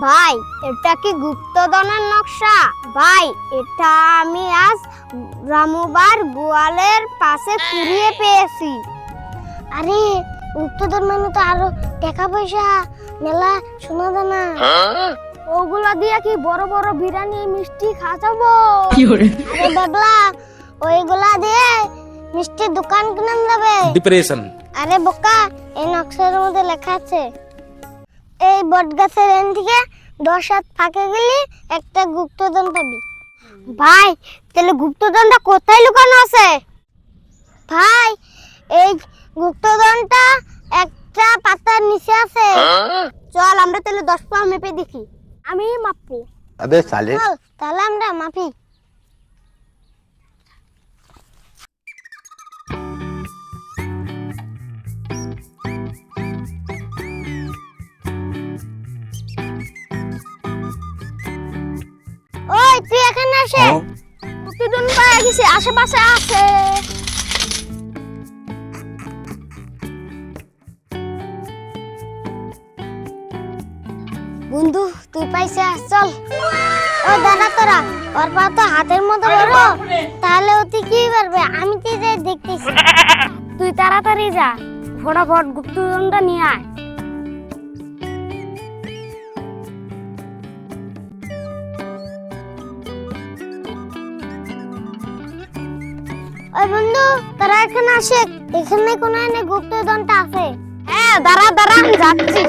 ভাই এটা কি গুপ্তধনের নকশা? ভাই এটা আমি আজ রামুবার গোয়ালের পাশে কুড়িয়ে পেয়েছি। আরে গুপ্তধন মানে তো আরো টাকা পয়সা মেলা শোনা যায় না। ওগুলা দিয়ে কি বড় বড় বিরিয়ানি মিষ্টি খাওয়াবো? আরে বাবলা ওইগুলা দিয়ে মিষ্টির দোকান কিনে যাবে। ডিপ্রেশন। আরে বোকা, এই নকশার মধ্যে লেখা আছে এই বটগাছের এন থেকে 10 হাত ফাঁকে গেলে একটা গুপ্তধন পাবি। ভাই তাহলে গুপ্তধনটা কোথায় লুকানো আছে? ভাই এই গুপ্তধনটা একটা পাতার নিচে আছে। চল আমরা তাহলে 10 পা মেপে দেখি। আমি মাপবো। अबे साले চল তাহলে আমরা মাপি। ওই তুই এখানে আসে। গুপ্তধন পাওয়া গেছে, আশেপাশে আছে। বন্ধু তুই পাইছিস, চল। ও দাদা তোরা ওর পা তো হাতের মতো বড়, তাহলে ওতে কি পারবে? আমি তো যাই দেখতেছি। তুই তাড়াতাড়ি যা, ফটাফট গুপ্তধনটা নিয়ে আয়। ওই বন্ধু তোরা এখানে আসে, এখানে কোন গুপ্তধনটা আছে। হ্যাঁ দাঁড়া দাঁড়া আমি যাচ্ছি।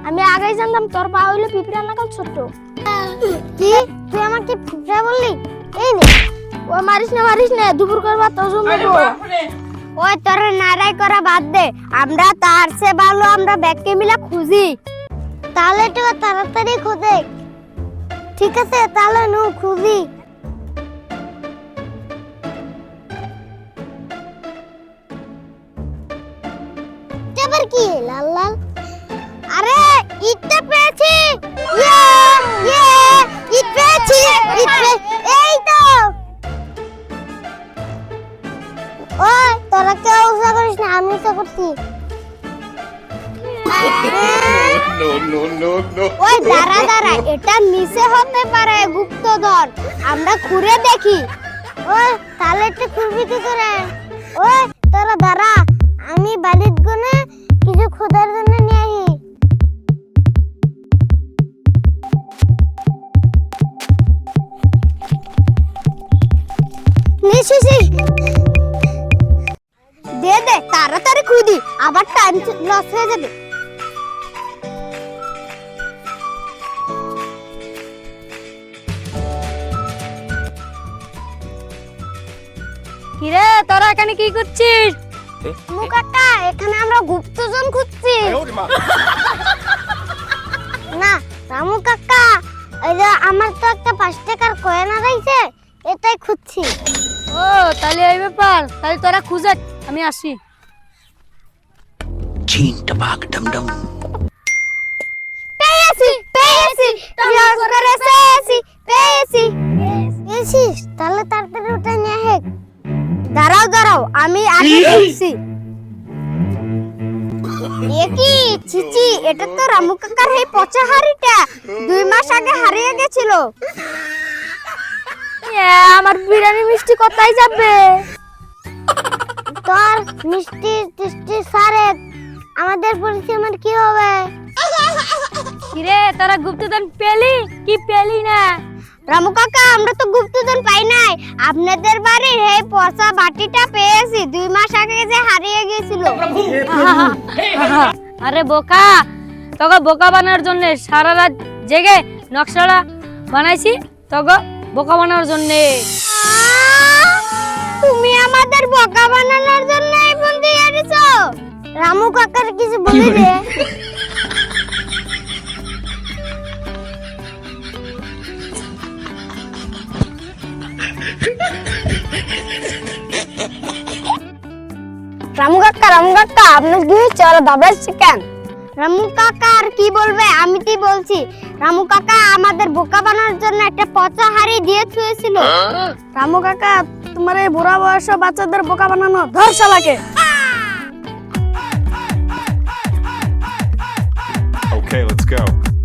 আমি আগেই জানতাম তোর পা হইলো পিঁপড়া নাকাল ছোট। কি তুই আমাকে পিঁপড়া বললি? এই নে। ও মারিস না দুপুর করবা তো জমবো। ওই তোর নারাই করা বাদ দে, আমরা তার সে ভালো আমরা ব্যাগকে মিলা খুঁজি। তাহলে একটু তাড়াতাড়ি খুঁজে। ঠিক আছে তাহলে নু খুঁজি। এবার কি লাল লাল? আরে ইটটা পেয়েছি। ইয়ে ইয়ে ইট পেয়েছি। এই তো। ওই তোরা কেউ উৎসাহ করিস না, আমি উৎসাহ করছি। ওই দাঁড়া দাঁড়া, এটা নিচে হতে পারে গুপ্তধন, আমরা ঘুরে দেখি। ওই তাহলে একটু খুঁজবি কি করে? ওই তোরা দাঁড়া, আমি বালির গুনে কিছু খোঁজার জন্য নিয়ে আসি। দে দে তাড়াতাড়ি খুঁজি, আবার টাইম লস হয়ে যাবে। কিরে তোরা এখানে কি করছিস? মুকাটা এখানে আমরা গুপ্তধন খুঁজছি। না রামু কাকা, এই যে আমার তো একটা 5 টাকার কয়েন আছে, এটাই খুঁজছি। ও তাহলে এই ব্যাপার, তাহলে তোরা খুঁজে, আমি আসি। चीन टपाक डम डम পেয়েছি তাহলে তাড়াতাড়ি ওটা নিয়ে আয়। দাঁড়াও আমি আগে দেখছি। কি চিচি, এটা তো রামু কাকার এই পচা হাড়িটা 2 মাস আগে হারিয়ে গেছিল। আমার বিরিয়ানি মিষ্টি কোথায় যাবে? তোর মিষ্টি সারে আমাদের পরিশ্রমের কি হবে? কিরে তোরা গুপ্তধন পেলি কি পেলি না? রামু কাকা আমরা তো গুপ্তধন পাই নাই, আপনাদের বাড়ির এই পচা বাটিটা পেয়েছি, 2 মাস আগে যে হারিয়ে গিয়েছিল। আরে বোকা, তোকে বোকা বানানোর জন্য সারা রাত জেগে নকশাটা বানাইছি, তোকে বোকা বানানোর জন্য। তুমি আমাদের বোকা বানানোর জন্য এই বন্ধু এনেছো? রামু কাকার কিছু বলি রে। রামু কাকা আপনার কি চল বাবাইছে কেন? রামু কাকা আর কি বলবে, আমি কি বলছি। রামু কাকা আমাদের বোকা বানানোর জন্য একটা পচা হাড়ি দিয়ে থুয়েছিল। রামু কাকা তোমার এই বুড়া বয়স বাচ্চাদের বোকা বানানো ধর শালাকে। Okay, let's go.